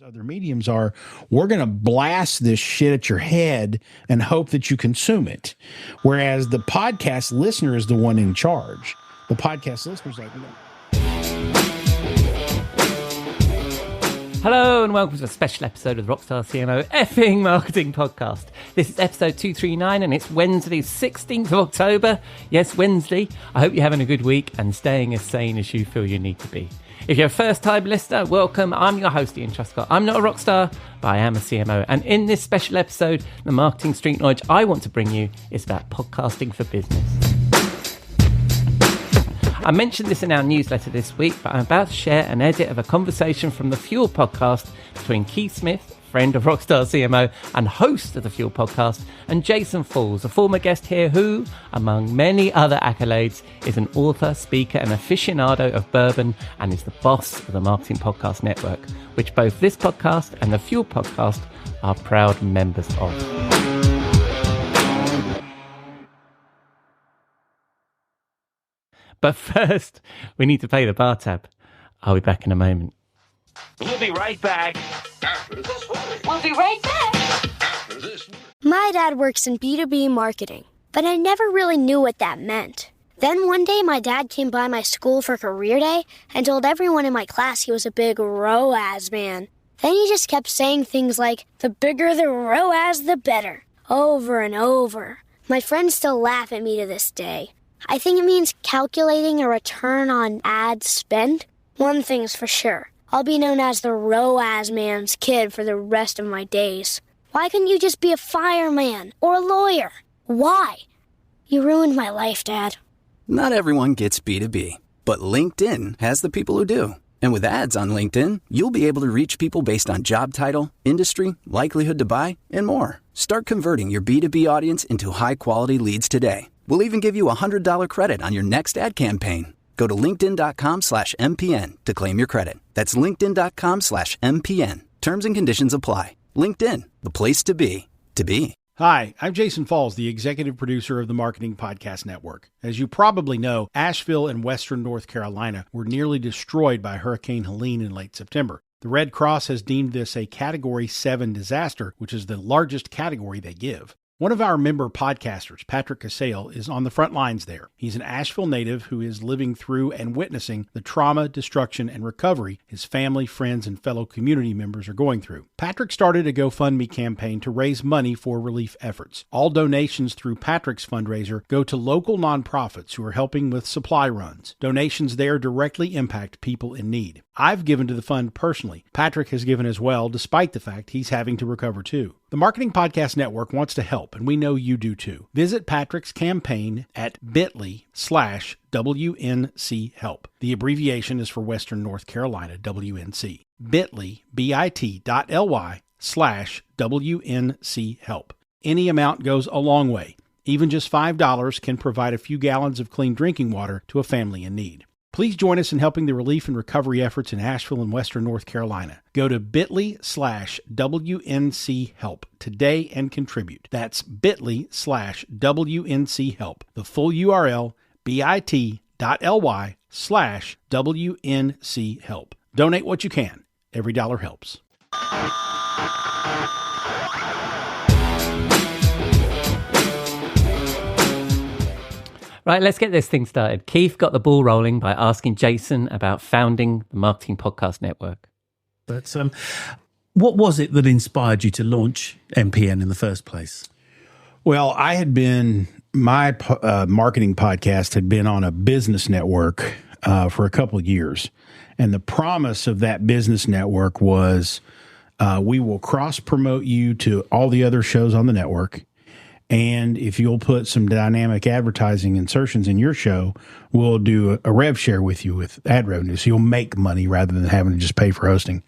Other mediums are, we're going to blast this shit at your head and hope that you consume it. Whereas the podcast listener is the one in charge. The podcast listener's like, no. Hello and welcome to a special episode of the Rockstar CMO effing marketing podcast. This is episode 239 and it's Wednesday, 16th of October. Yes, Wednesday. I hope you're having a good week and staying as sane as you feel you need to be. If you're a first-time listener, welcome. I'm your host, Ian Truscott. I'm not a rock star, but I am a CMO. And in this special episode, the marketing street knowledge I want to bring you is about podcasting for business. I mentioned this in our newsletter this week, but I'm about to share an edit of a conversation from the Fuel podcast between Keith Smith, friend of Rockstar CMO and host of the Fuel podcast, and Jason Falls, a former guest here who, among many other accolades, is an author, speaker and aficionado of bourbon and is the boss of the Marketing Podcast Network, which both this podcast and the Fuel podcast are proud members of. But first, we need to pay the bar tab. I'll be back in a moment. We'll be right back. We'll be right back. My dad works in B2B marketing, but I never really knew what that meant. Then one day, my dad came by my school for career day and told everyone in my class he was a big ROAS man. Then he just kept saying things like, the bigger the ROAS, the better, over and over. My friends still laugh at me to this day. I think it means calculating a return on ad spend. One thing's for sure. I'll be known as the ROAS man's kid for the rest of my days. Why couldn't you just be a fireman or a lawyer? Why? You ruined my life, Dad. Not everyone gets B2B, but LinkedIn has the people who do. And with ads on LinkedIn, you'll be able to reach people based on job title, industry, likelihood to buy, and more. Start converting your B2B audience into high-quality leads today. We'll even give you a $100 credit on your next ad campaign. Go to linkedin.com/MPN to claim your credit. That's linkedin.com/MPN. Terms and conditions apply. LinkedIn, the place to be, to be. Hi, I'm Jason Falls, the executive producer of the Marketing Podcast Network. As you probably know, Asheville and Western North Carolina were nearly destroyed by Hurricane Helene in late September. The Red Cross has deemed this a Category 7 disaster, which is the largest category they give. One of our member podcasters, Patrick Casale, is on the front lines there. He's an Asheville native who is living through and witnessing the trauma, destruction, and recovery his family, friends, and fellow community members are going through. Patrick started a GoFundMe campaign to raise money for relief efforts. All donations through Patrick's fundraiser go to local nonprofits who are helping with supply runs. Donations there directly impact people in need. I've given to the fund personally. Patrick has given as well, despite the fact he's having to recover too. The Marketing Podcast Network wants to help, and we know you do too. Visit Patrick's campaign at bit.ly/WNC help. The abbreviation is for Western North Carolina, WNC. bit.ly, bit.ly/WNC help. Any amount goes a long way. Even just $5 can provide a few gallons of clean drinking water to a family in need. Please join us in helping the relief and recovery efforts in Asheville and Western North Carolina. Go to bit.ly/WNC help today and contribute. That's bit.ly/WNC help. The full URL, bit.ly/WNC help. Donate what you can. Every dollar helps. Right, let's get this thing started. Keith got the ball rolling by asking Jason about founding the Marketing Podcast Network. But what was it that inspired you to launch MPN in the first place? Well, my marketing podcast had been on a business network for a couple of years. And the promise of that business network was we will cross-promote you to all the other shows on the network. And if you'll put some dynamic advertising insertions in your show, we'll do a rev share with you with ad revenue. So you'll make money rather than having to just pay for hosting.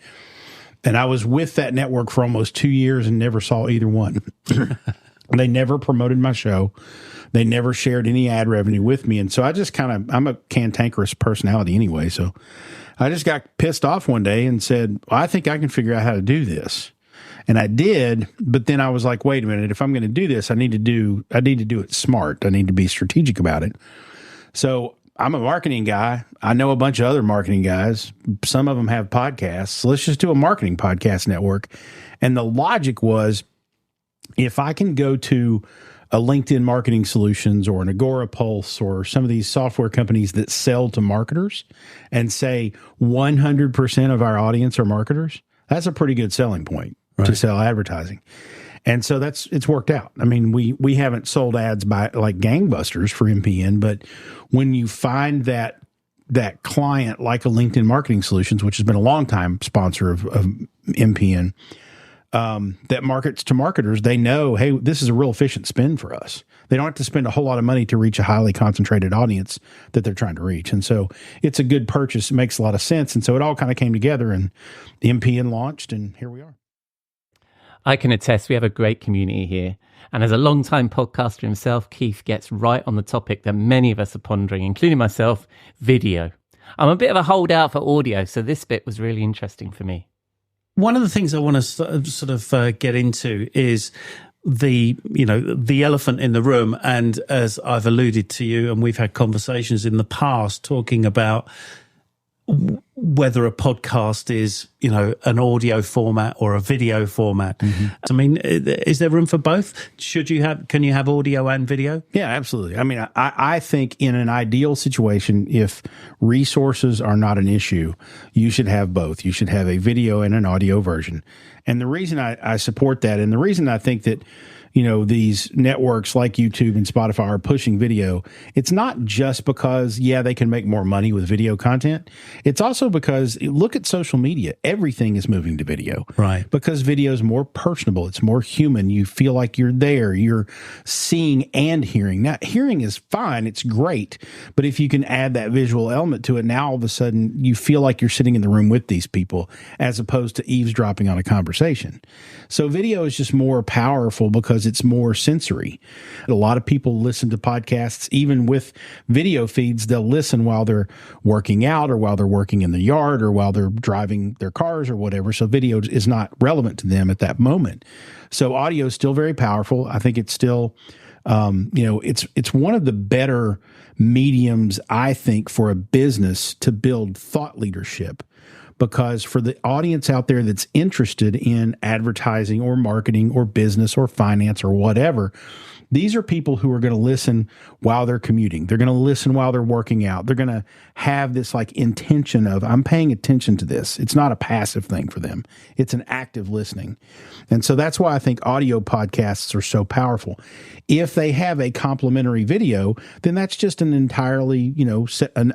And I was with that network for almost 2 years and never saw either one. They never promoted my show. They never shared any ad revenue with me. And so I just I'm a cantankerous personality anyway. So I just got pissed off one day and said, well, I think I can figure out how to do this. And I did, but then I was like, wait a minute, if I'm going to do this, I need to do it smart. I need to be strategic about it. So I'm a marketing guy. I know a bunch of other marketing guys. Some of them have podcasts. So let's just do a marketing podcast network. And the logic was, if I can go to a LinkedIn Marketing Solutions or an Agora Pulse or some of these software companies that sell to marketers and say 100% of our audience are marketers, that's a pretty good selling point to sell advertising. And so it's worked out. I mean, we haven't sold ads by like gangbusters for MPN, but when you find that client like a LinkedIn Marketing Solutions, which has been a long time sponsor of MPN, that markets to marketers, they know, hey, this is a real efficient spend for us. They don't have to spend a whole lot of money to reach a highly concentrated audience that they're trying to reach. And so it's a good purchase. It makes a lot of sense. And so it all kind of came together and the MPN launched, and here we are. I can attest we have a great community here. And as a long-time podcaster himself, Keith gets right on the topic that many of us are pondering, including myself, video. I'm a bit of a holdout for audio, so this bit was really interesting for me. One of the things I want to sort of get into is the elephant in the room. And as I've alluded to you, and we've had conversations in the past talking about whether a podcast is, an audio format or a video format. Mm-hmm. I mean, is there room for both? Can you have audio and video? Yeah, absolutely. I mean, I think in an ideal situation, if resources are not an issue, you should have both. You should have a video and an audio version. And the reason I support that, and the reason I think that, these networks like YouTube and Spotify are pushing video, it's not just because, they can make more money with video content. It's also because, look at social media. Everything is moving to video. Right. Because video is more personable. It's more human. You feel like you're there. You're seeing and hearing. Now, hearing is fine. It's great. But if you can add that visual element to it, now all of a sudden you feel like you're sitting in the room with these people as opposed to eavesdropping on a conversation. So video is just more powerful because it's more sensory. A lot of people listen to podcasts, even with video feeds. They'll listen while they're working out or while they're working in the yard or while they're driving their cars or whatever. So video is not relevant to them at that moment. So audio is still very powerful. I think it's still, it's one of the better mediums, I think, for a business to build thought leadership. Because for the audience out there that's interested in advertising or marketing or business or finance or whatever, these are people who are going to listen while they're commuting. They're going to listen while they're working out. They're going to have this like intention of, I'm paying attention to this. It's not a passive thing for them. It's an active listening. And so that's why I think audio podcasts are so powerful. If they have a complementary video, then that's just an entirely,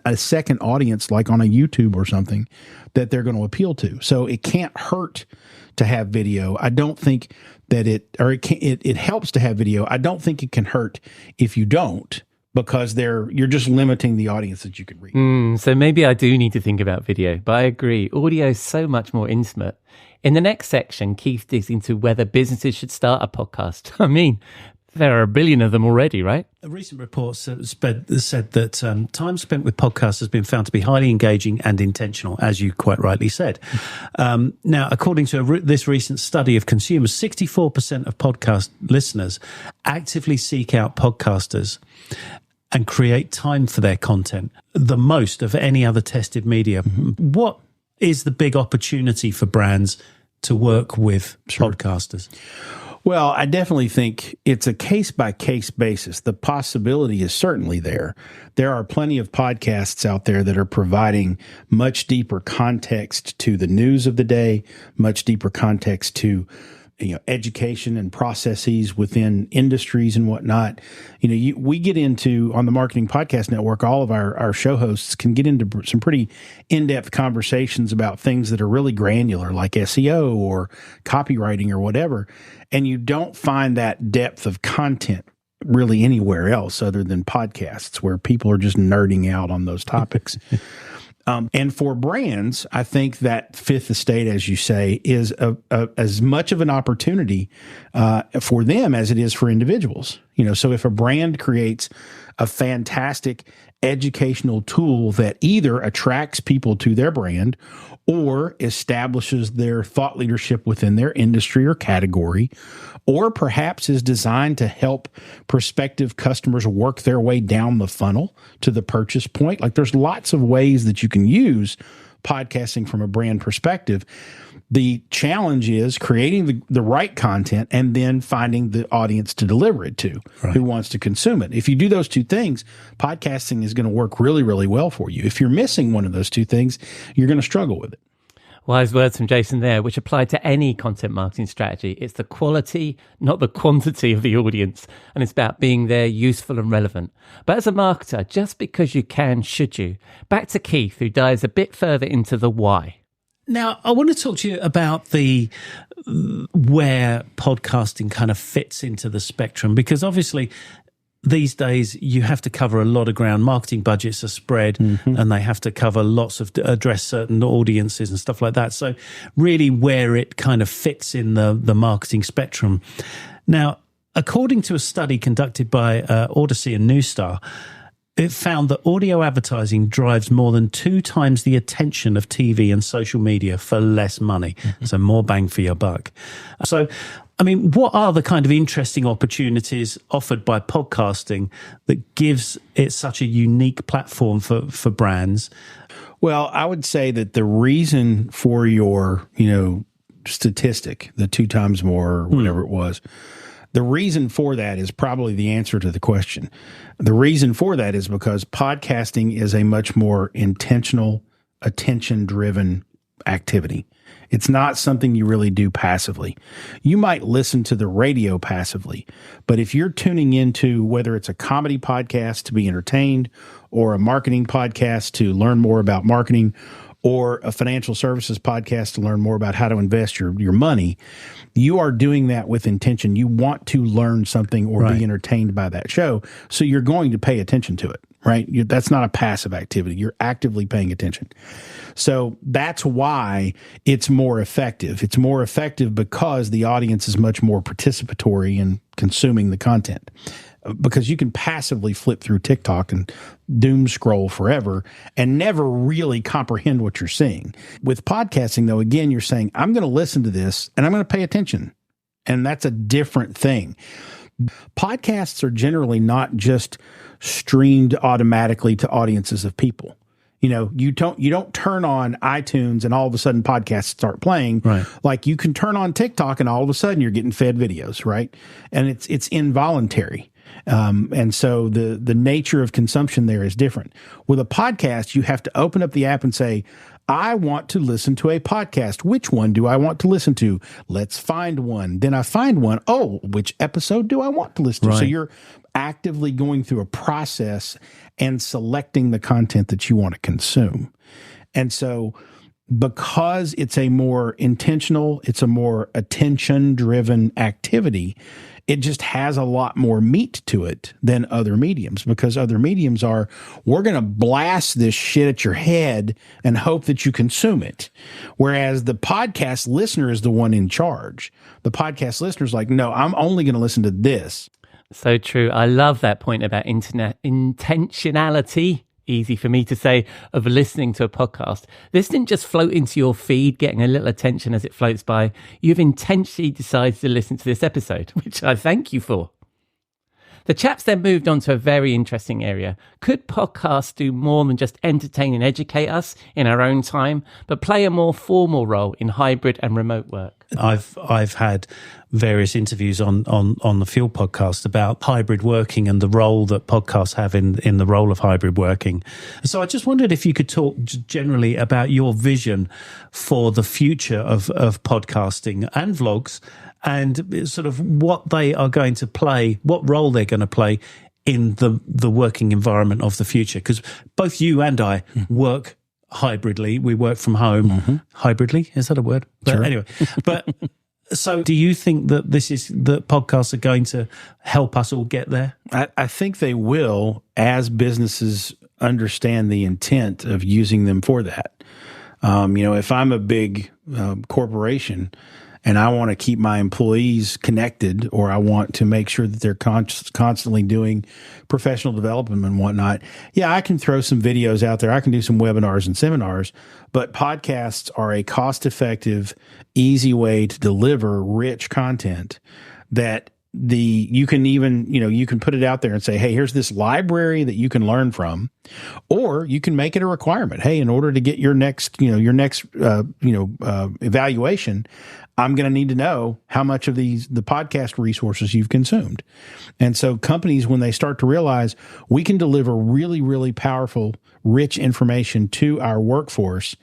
a second audience like on a YouTube or something that they're going to appeal to. So it can't hurt to have video. I don't think that it helps to have video. I don't think it can hurt if you don't, because you're just limiting the audience that you could reach. So maybe I do need to think about video, but I agree. Audio is so much more intimate. In the next section, Keith digs into whether businesses should start a podcast. I mean, there are a billion of them already, right? A recent report said that time spent with podcasts has been found to be highly engaging and intentional, as you quite rightly said. Now, according to this recent study of consumers, 64% of podcast listeners actively seek out podcasters and create time for their content, the most of any other tested media. Mm-hmm. What is the big opportunity for brands to work with podcasters? Well, I definitely think it's a case-by-case basis. The possibility is certainly there. There are plenty of podcasts out there that are providing much deeper context to the news of the day, much deeper context to education and processes within industries and whatnot. We get into, on the Marketing Podcast Network, all of our show hosts can get into some pretty in-depth conversations about things that are really granular, like SEO or copywriting or whatever. And you don't find that depth of content really anywhere else other than podcasts, where people are just nerding out on those topics. And for brands, I think that fifth estate, as you say, is as much of an opportunity for them as it is for individuals. So if a brand creates a fantastic educational tool that either attracts people to their brand or establishes their thought leadership within their industry or category, or perhaps is designed to help prospective customers work their way down the funnel to the purchase point. Like, there's lots of ways that you can use podcasting from a brand perspective. The challenge is creating the right content and then finding the audience to deliver it to, who wants to consume it. If you do those two things, podcasting is going to work really, really well for you. If you're missing one of those two things, you're going to struggle with it. Wise words from Jason there, which apply to any content marketing strategy. It's the quality, not the quantity of the audience. And it's about being there, useful and relevant. But as a marketer, just because you can, should you? Back to Keith, who dives a bit further into the why. Now, I want to talk to you about where podcasting kind of fits into the spectrum, because obviously these days you have to cover a lot of ground. Marketing budgets are spread and they have to cover address certain audiences and stuff like that. So really where it kind of fits in the marketing spectrum. Now, according to a study conducted by Odyssey and Newstar, it found that audio advertising drives more than 2 times the attention of TV and social media for less money. So more bang for your buck. So, I mean, what are the kind of interesting opportunities offered by podcasting that gives it such a unique platform for brands? Well, I would say that the reason for your, statistic, the 2 times more or whatever it was, the reason for that is probably the answer to the question. The reason for that is because podcasting is a much more intentional, attention-driven activity. It's not something you really do passively. You might listen to the radio passively, but if you're tuning into whether it's a comedy podcast to be entertained or a marketing podcast to learn more about marketing or a financial services podcast to learn more about how to invest your money, you are doing that with intention. You want to learn something or be entertained by that show. So you're going to pay attention to it, right? That's not a passive activity. You're actively paying attention. So that's why it's more effective. It's more effective because the audience is much more participatory in consuming the content. Because you can passively flip through TikTok and doom scroll forever and never really comprehend what you're seeing. With podcasting, though, again, you're saying, I'm going to listen to this and I'm going to pay attention. And that's a different thing. Podcasts are generally not just streamed automatically to audiences of people. You don't turn on iTunes and all of a sudden podcasts start playing. Right. Like you can turn on TikTok and all of a sudden you're getting fed videos, right? And it's involuntary. And so the nature of consumption there is different. With a podcast, you have to open up the app and say, I want to listen to a podcast. Which one do I want to listen to? Let's find one. Then I find one. Oh, which episode do I want to listen to? Right. So you're actively going through a process and selecting the content that you want to consume. And so because it's a more intentional, it's a more attention-driven activity, it just has a lot more meat to it than other mediums, because other mediums are, we're going to blast this shit at your head and hope that you consume it. Whereas the podcast listener is the one in charge. The podcast listener is like, no, I'm only going to listen to this. So true. I love that point about intentionality. Easy for me to say, of listening to a podcast. This didn't just float into your feed, getting a little attention as it floats by. You've intentionally decided to listen to this episode, which I thank you for. The chaps then moved on to a very interesting area. Could podcasts do more than just entertain and educate us in our own time, but play a more formal role in hybrid and remote work? I've had various interviews on the Fuel podcast about hybrid working and the role that podcasts have in the role of hybrid working. So I just wondered if you could talk generally about your vision for the future of podcasting and vlogs, and sort of what they are going to play, what role they're going to play in the working environment of the future. Because both you and I work hybridly. We work from home. Mm-hmm. Hybridly? Is that a word? Sure. But anyway, so do you think that that podcasts are going to help us all get there? I think they will, as businesses understand the intent of using them for that. If I'm a big corporation, and I want to keep my employees connected, or I want to make sure that they're constantly doing professional development and whatnot, yeah, I can throw some videos out there. I can do some webinars and seminars, but podcasts are a cost-effective, easy way to deliver rich content that you can even, you can put it out there and say, hey, here's this library that you can learn from, or you can make it a requirement. Hey, in order to get your next evaluation, I'm going to need to know how much of the podcast resources you've consumed. And so companies, when they start to realize we can deliver really, really powerful, rich information to our workforce,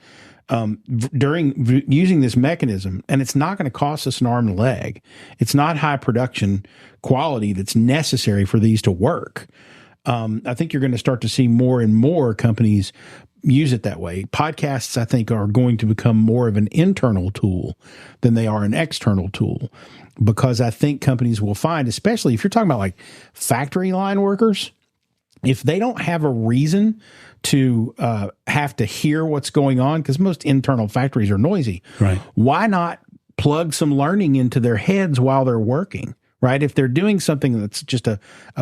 during using this mechanism, and it's not going to cost us an arm and a leg. It's not high production quality that's necessary for these to work. I think you're going to start to see more and more companies use it that way. Podcasts, I think, are going to become more of an internal tool than they are an external tool, because I think companies will find, especially if you're talking about like factory line workers, if they don't have a reason to have to hear what's going on, because most internal factories are noisy, right? Why not plug some learning into their heads while they're working, right? If they're doing something that's just a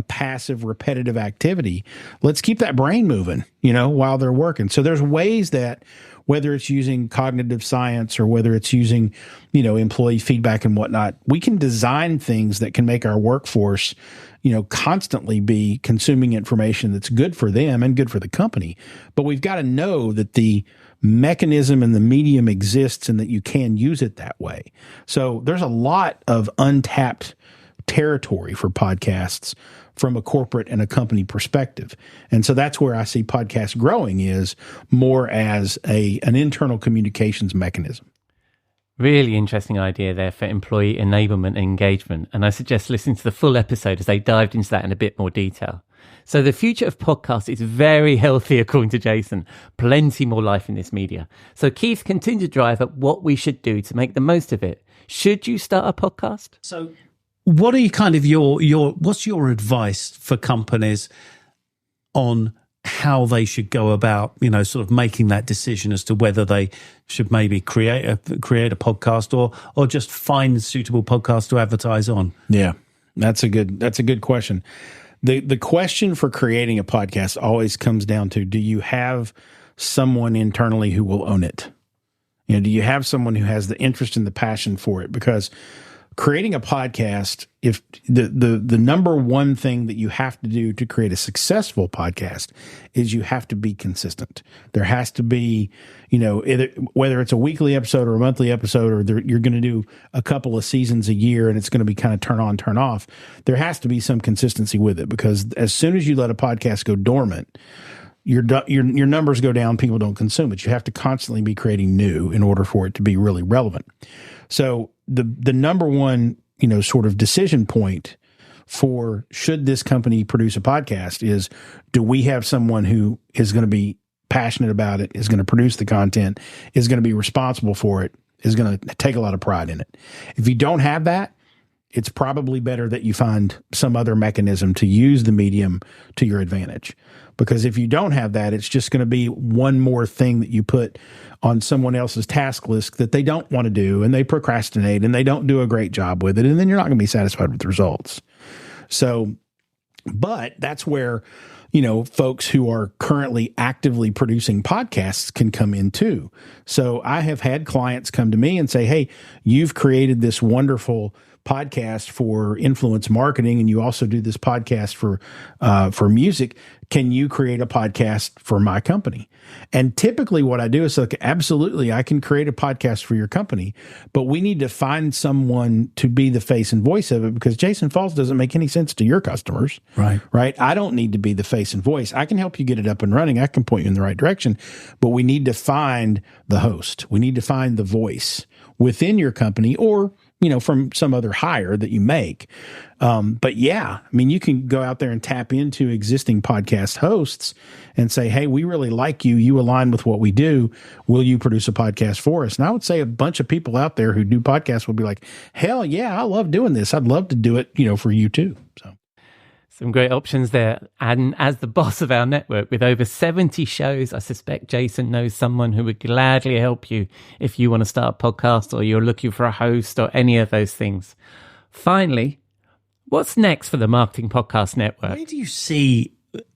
passive, repetitive activity, let's keep that brain moving, while they're working. So there's ways that, whether it's using cognitive science or whether it's using, employee feedback and whatnot, we can design things that can make our workforce, constantly be consuming information that's good for them and good for the company. But we've got to know that the mechanism and the medium exists and that you can use it that way. So there's a lot of untapped territory for podcasts from a corporate and a company perspective. And so that's where I see podcasts growing, is more as an internal communications mechanism. Really interesting idea there for employee enablement and engagement. And I suggest listening to the full episode as they dived into that in a bit more detail. So the future of podcasts is very healthy, according to Jason. Plenty more life in this media. So Keith, continue to drive at what we should do to make the most of it. Should you start a podcast? So what are you what's your advice for companies on how they should go about, sort of making that decision as to whether they should maybe create a podcast or just find a suitable podcast to advertise on? Yeah, that's a good question. The question for creating a podcast always comes down to, do you have someone internally who will own it? Do you have someone who has the interest and the passion for it? Because creating a podcast, if the number one thing that you have to do to create a successful podcast is you have to be consistent. There has to be, whether it's a weekly episode or a monthly episode, or you're going to do a couple of seasons a year and it's going to be kind of turn on, turn off, there has to be some consistency with it, because as soon as you let a podcast go dormant, your numbers go down, people don't consume it. You have to constantly be creating new in order for it to be really relevant. So the number one, sort of decision point for should this company produce a podcast is, do we have someone who is going to be passionate about it, is going to produce the content, is going to be responsible for it, is going to take a lot of pride in it? If you don't have that, it's probably better that you find some other mechanism to use the medium to your advantage. Because if you don't have that, it's just going to be one more thing that you put on someone else's task list that they don't want to do, and they procrastinate and they don't do a great job with it. And then you're not going to be satisfied with the results. So, but that's where, folks who are currently actively producing podcasts can come in too. So I have had clients come to me and say, hey, you've created this wonderful podcast for influence marketing, and you also do this podcast for music. Can you create a podcast for my company? And typically what I do is like, absolutely, I can create a podcast for your company, but we need to find someone to be the face and voice of it, because Jason Falls doesn't make any sense to your customers. Right. I don't need to be the face and voice. I can help you get it up and running. I can point you in the right direction, but we need to find the host. We need to find the voice within your company, or from some other hire that you make. But yeah, you can go out there and tap into existing podcast hosts and say, hey, we really like you. You align with what we do. Will you produce a podcast for us? And I would say a bunch of people out there who do podcasts will be like, hell yeah, I love doing this. I'd love to do it, for you too. So Some great options there. And as the boss of our network with over 70 shows, I suspect Jason knows someone who would gladly help you if you want to start a podcast or you're looking for a host or any of those things. Finally, what's next for the Marketing Podcast Network? Where do you see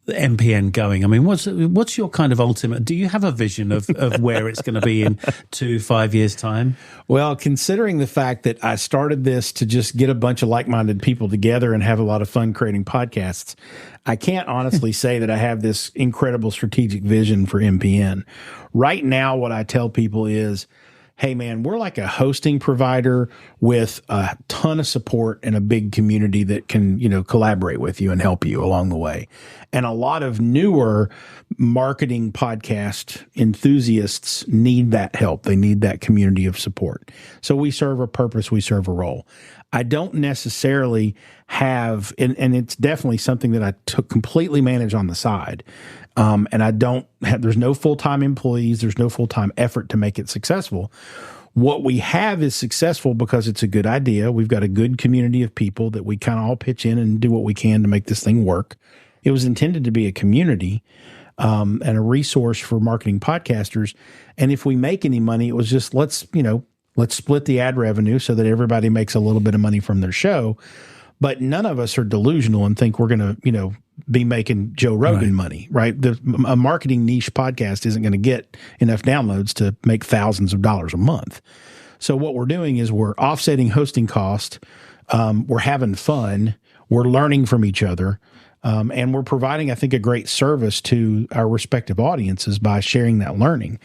the MPN going? I mean, what's your kind of ultimate? Do you have a vision of where it's going to be in 2-5 years' time? Well, considering the fact that I started this to just get a bunch of like-minded people together and have a lot of fun creating podcasts, I can't honestly say that I have this incredible strategic vision for MPN. Right now, what I tell people is, hey, man, we're like a hosting provider with a ton of support and a big community that can, collaborate with you and help you along the way. And a lot of newer marketing podcast enthusiasts need that help. They need that community of support. So we serve a purpose. We serve a role. I don't necessarily have, and it's definitely something that I completely manage on the side. And I don't have, there's no full-time employees. There's no full-time effort to make it successful. What we have is successful because it's a good idea. We've got a good community of people that we kind of all pitch in and do what we can to make this thing work. It was intended to be a community, and a resource for marketing podcasters. And if we make any money, it was just, let's split the ad revenue so that everybody makes a little bit of money from their show. But none of us are delusional and think we're going to, be making Joe Rogan money, right? A marketing niche podcast isn't going to get enough downloads to make thousands of dollars a month. So what we're doing is we're offsetting hosting cost. We're having fun. We're learning from each other. And we're providing, I think, a great service to our respective audiences by sharing that learning.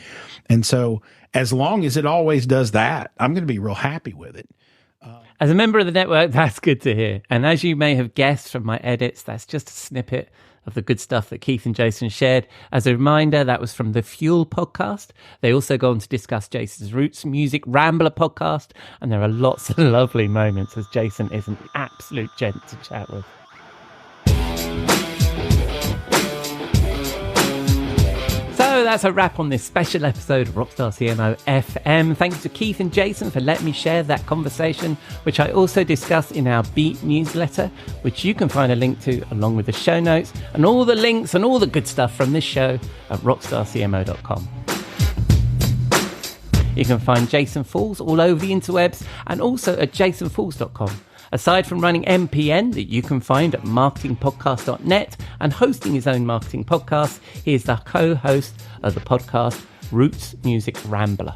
And so as long as it always does that, I'm going to be real happy with it. As a member of the network, that's good to hear. And as you may have guessed from my edits, that's just a snippet of the good stuff that Keith and Jason shared. As a reminder, that was from the Fuel podcast. They also go on to discuss Jason's Roots Music Rambler podcast. And there are lots of lovely moments as Jason is an absolute gent to chat with. So that's a wrap on this special episode of Rockstar CMO FM. Thanks to Keith and Jason for letting me share that conversation, which I also discuss in our Beat newsletter, which you can find a link to along with the show notes and all the links and all the good stuff from this show at rockstarcmo.com. You can find Jason Falls all over the interwebs and also at jasonfalls.com. Aside from running MPN that you can find at marketingpodcast.net and hosting his own marketing podcast, he is the co-host of the podcast Roots Music Rambler.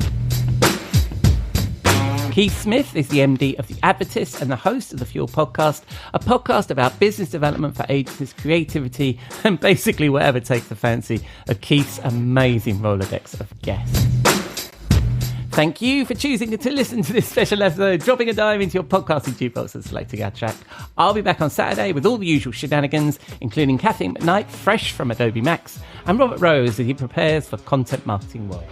Keith Smith is the MD of The Advertist and the host of the Fuel podcast, a podcast about business development for agencies, creativity, and basically whatever takes the fancy of Keith's amazing Rolodex of guests. Thank you for choosing to listen to this special episode, dropping a dime into your podcasting jukebox and selecting our track. I'll be back on Saturday with all the usual shenanigans, including Kathleen McKnight, fresh from Adobe Max, and Robert Rose as he prepares for Content Marketing World.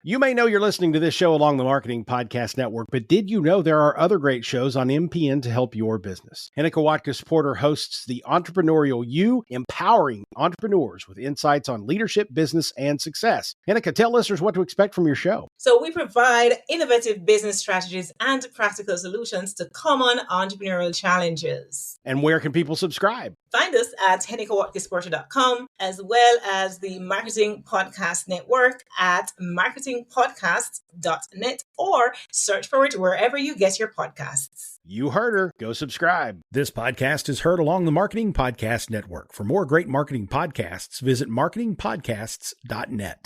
You may know you're listening to this show along the Marketing Podcast Network, but did you know there are other great shows on MPN to help your business? Hennika Watkis-Porter hosts The Entrepreneurial You, empowering entrepreneurs with insights on leadership, business, and success. Hennika, tell listeners what to expect from your show. So we provide innovative business strategies and practical solutions to common entrepreneurial challenges. And where can people subscribe? Find us at hennikawatkisporter.com, as well as the Marketing Podcast Network at marketingpodcasts.net, or search for it wherever you get your podcasts. You heard her. Go subscribe. This podcast is heard along the Marketing Podcast Network. For more great marketing podcasts, visit marketingpodcasts.net.